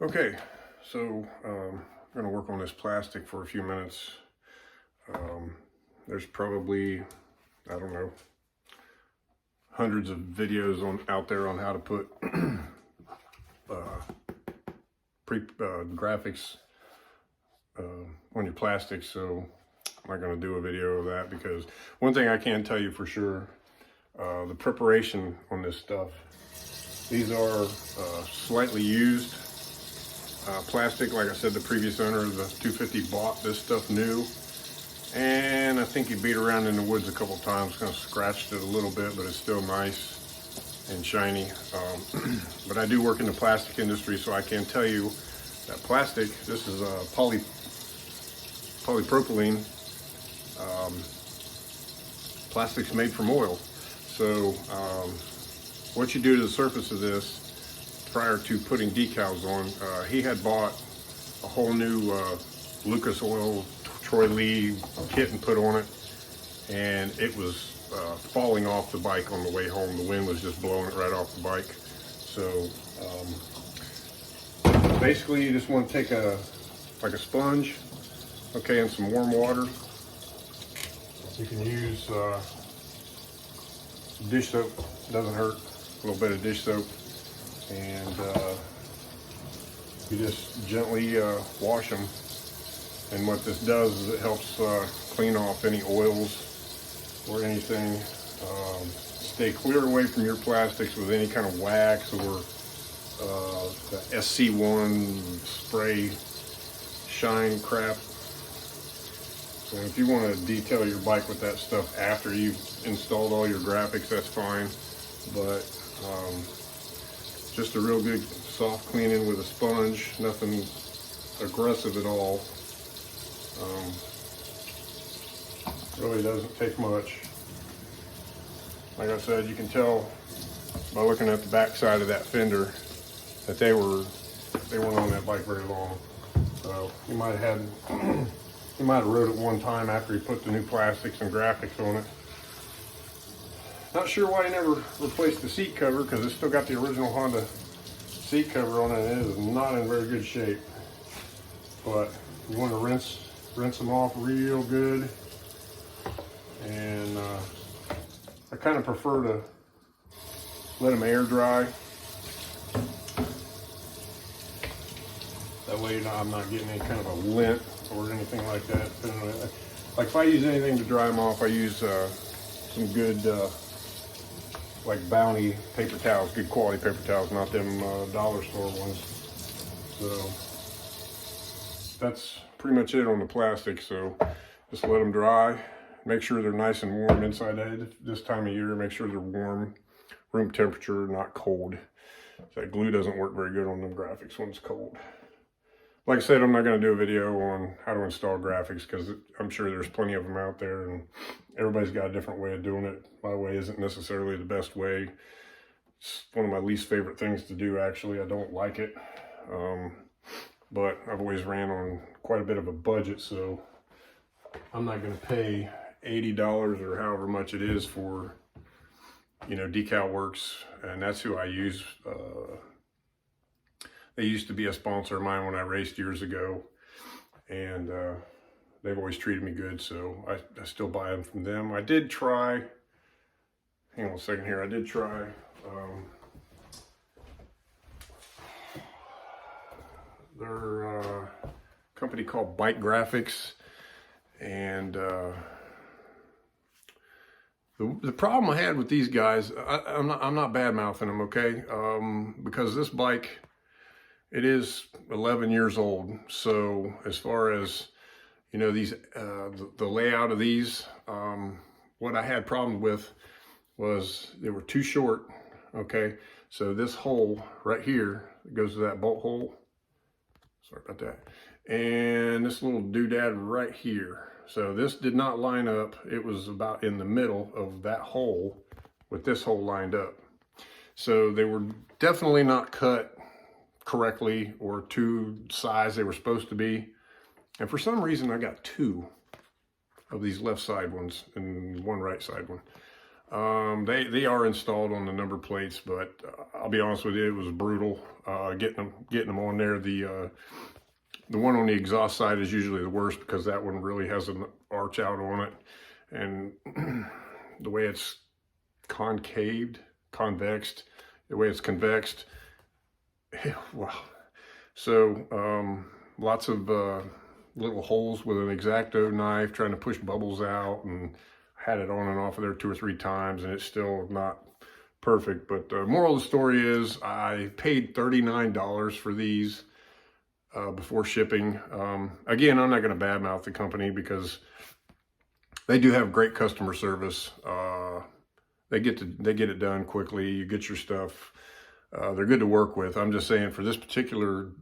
Okay, so I'm going to work on this plastic for a few minutes. There's probably, I don't know, hundreds of videos out there on how to put graphics on your plastic, so I'm not going to do a video of that, because one thing I can tell you for sure, the preparation on this stuff, these are slightly used plastic. Like I said, the previous owner of the 250 bought this stuff new, and I think he beat around in the woods a couple times, kind of scratched it a little bit, but it's still nice and shiny. But I do work in the plastic industry, so I can tell you that plastic, this is polypropylene. Plastic's made from oil. So what you do to the surface of this prior to putting decals on, he had bought a whole new Lucas Oil Troy Lee kit and put on it, and it was falling off the bike on the way home. The wind was just blowing it right off the bike. So basically you just want to take a sponge, okay, and some warm water. You can use dish soap, doesn't hurt, a little bit of dish soap, and you just gently wash them. And what this does is it helps clean off any oils or anything. Stay clear away from your plastics with any kind of wax or the SC1 spray shine crap. So if you want to detail your bike with that stuff after you've installed all your graphics, that's fine. But just a real good soft cleaning with a sponge, nothing aggressive at all. Really doesn't take much. Like I said, you can tell by looking at the back side of that fender that they weren't on that bike very long. So he might have rode it one time after he put the new plastics and graphics on it. Not sure why he never replaced the seat cover, because it's still got the original Honda seat cover on it, and it is not in very good shape. But you want to rinse them off real good. And I kind of prefer to let them air dry. That way I'm not getting any kind of a lint or anything like that. Like if I use anything to dry them off, I use some good like Bounty paper towels, good quality paper towels, not them dollar store ones. So that's pretty much it on the plastic. So just let them dry. Make sure they're nice and warm inside this time of year. Make sure they're warm, room temperature, not cold. That glue doesn't work very good on them graphics when it's cold. Like I said, I'm not going to do a video on how to install graphics, because I'm sure there's plenty of them out there, and everybody's got a different way of doing it. My way isn't necessarily the best way. It's one of my least favorite things to do, actually. I don't like it. But I've always ran on quite a bit of a budget, so I'm not going to pay $80 or however much it is for, Decal Works, and that's who I use. They used to be a sponsor of mine when I raced years ago, and they've always treated me good, so I still buy them from them. I did try, hang on a second here, I did try their company called Bike Graphics, and the problem I had with these guys, I'm not bad mouthing them, okay? Because this bike, it is 11 years old. So as far as, these, the layout of these, what I had problems with was they were too short, okay? So this hole right here goes to that bolt hole. Sorry about that. And this little doodad right here. So this did not line up. It was about in the middle of that hole with this hole lined up. So they were definitely not cut correctly or to size they were supposed to be. And for some reason I got two of these left side ones and one right side one. They are installed on the number plates, but I'll be honest with you, it was brutal getting them on there. The one on the exhaust side is usually the worst because that one really has an arch out on it, and the way it's convexed, the way it's convexed, wow. So lots of little holes with an X-Acto knife trying to push bubbles out, and had it on and off of there 2 or 3 times, and it's still not perfect. But the moral of the story is I paid $39 for these before shipping. Again, I'm not going to badmouth the company because they do have great customer service. They get it done quickly. You get your stuff. They're good to work with. I'm just saying, for this particular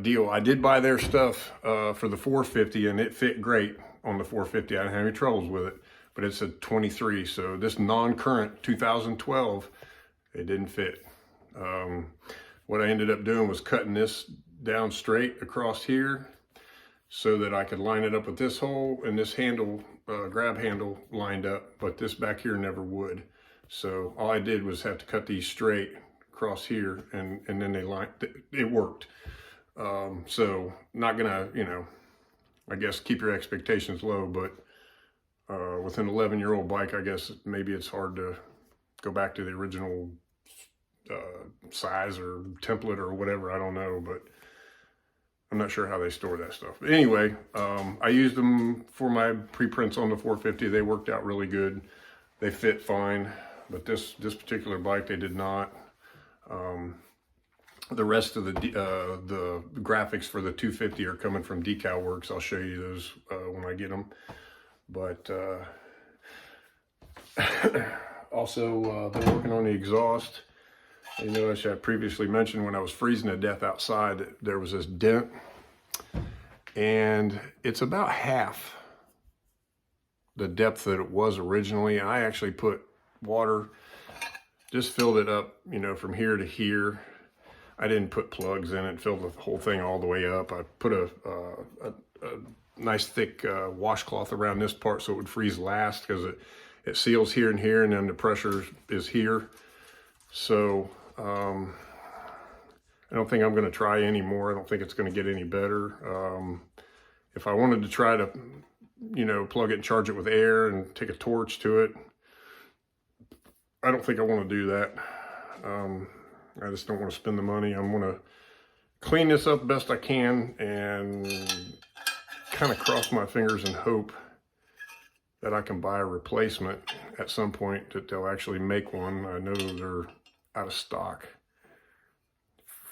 deal, I did buy their stuff for the 450, and it fit great on the 450. I didn't have any troubles with it, but it's a 23. So this non-current 2012, it didn't fit. What I ended up doing was cutting this down straight across here so that I could line it up with this hole, and this handle, grab handle lined up, but this back here never would. So all I did was have to cut these straight across here, and then they lined, it worked. So not gonna, you know, I guess keep your expectations low, but with an 11-year-old bike, I guess maybe it's hard to go back to the original size or template or whatever. I don't know, but I'm not sure how they store that stuff. But anyway, I used them for my pre-prints on the 450. They worked out really good. They fit fine, but this particular bike, they did not. The rest of the graphics for the 250 are coming from Decal Works. I'll show you those when I get them. But also, been working on the exhaust. You notice I previously mentioned when I was freezing to death outside that there was this dent, and it's about half the depth that it was originally. And I actually put water, just filled it up, you know, from here to here. I didn't put plugs in it, filled the whole thing all the way up. I put a nice thick washcloth around this part so it would freeze last, because it seals here and here, and then the pressure is here. So I don't think I'm going to try anymore. I don't think it's going to get any better. If I wanted to try to, you know, plug it and charge it with air and take a torch to it, I don't think I want to do that. I just don't want to spend the money. I'm going to clean this up best I can and kind of cross my fingers and hope that I can buy a replacement at some point, that they'll actually make one. I know they're out of stock.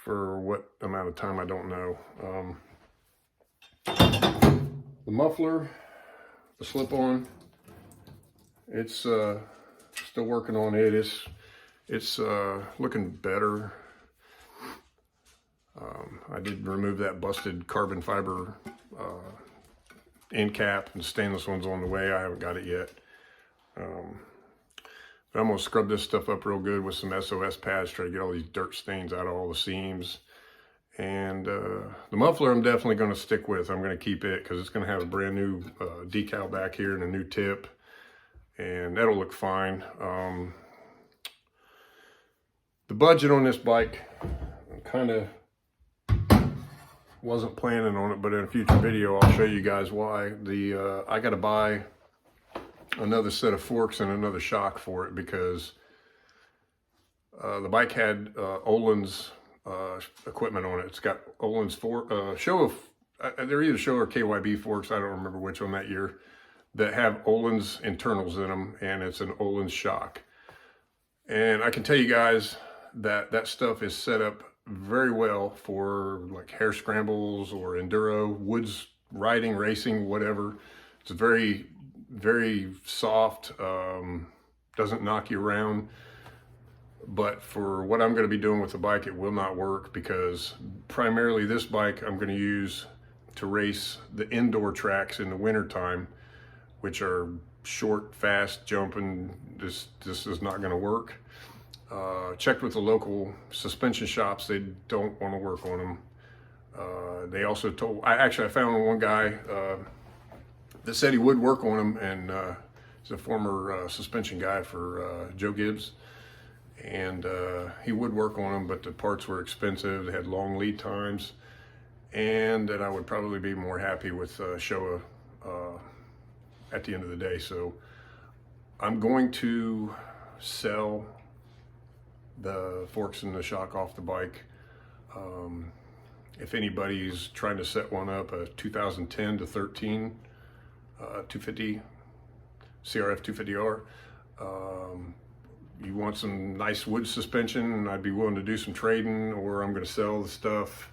For what amount of time, I don't know. The muffler, the slip-on, it's still working on it. It's looking better. I did remove that busted carbon fiber end cap, and stainless one's on the way. I haven't got it yet. But I'm gonna scrub this stuff up real good with some SOS pads, try to get all these dirt stains out of all the seams. And the muffler I'm definitely gonna stick with. I'm gonna keep it because it's gonna have a brand new decal back here and a new tip, and that'll look fine. The budget on this bike, kind of wasn't planning on it, but in a future video I'll show you guys why. I got to buy another set of forks and another shock for it, because the bike had Olin's equipment on it. It's got Olin's they're either Show or KYB forks, I don't remember which one that year, that have Olin's internals in them, and it's an Olin's shock. And I can tell you guys that stuff is set up very well for like hare scrambles or enduro, woods riding, racing, whatever. It's very, very soft, doesn't knock you around. But for what I'm going to be doing with the bike, it will not work, because primarily this bike I'm going to use to race the indoor tracks in the winter time, which are short, fast jumping. This is not going to work. Checked with the local suspension shops, they don't want to work on them. They also told, I found one guy that said he would work on them, and He's a former suspension guy for Joe Gibbs, and he would work on them, but the parts were expensive. They had long lead times, and that I would probably be more happy with Showa at the end of the day. So I'm going to sell the forks and the shock off the bike. If anybody's trying to set one up, a 2010 to 13 250 Crf250r, you want some nice wood suspension, I'd be willing to do some trading, or I'm going to sell the stuff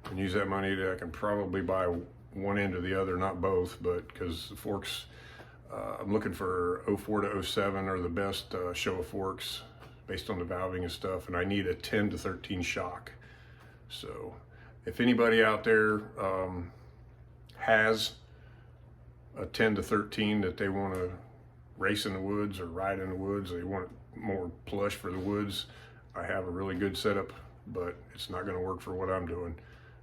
and use that money that I can probably buy one end or the other, not both, but because the forks, I'm looking for 04 to 07 are the best Showa forks based on the valving and stuff, and I need a 10 to 13 shock. So if anybody out there has a 10 to 13 that they want to race in the woods or ride in the woods, they want it more plush for the woods, I have a really good setup, but it's not going to work for what I'm doing.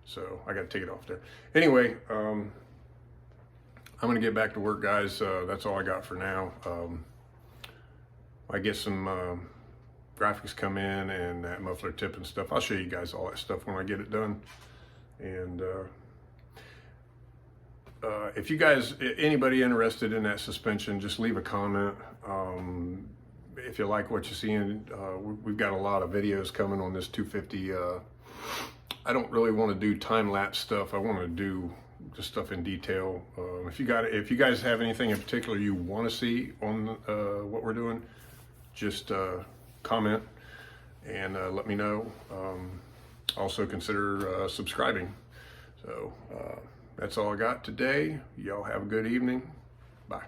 So I got to take it off there. Anyway, I'm going to get back to work, guys. That's all I got for now. I get some graphics come in and that muffler tip and stuff. I'll show you guys all that stuff when I get it done. And if you guys, anybody interested in that suspension, just leave a comment. If you like what you're seeing, we've got a lot of videos coming on this 250. I don't really want to do time-lapse stuff. I want to do the stuff in detail. If you guys have anything in particular you want to see on what we're doing, just comment and let me know. Also consider subscribing. So that's all I got today. Y'all have a good evening. Bye.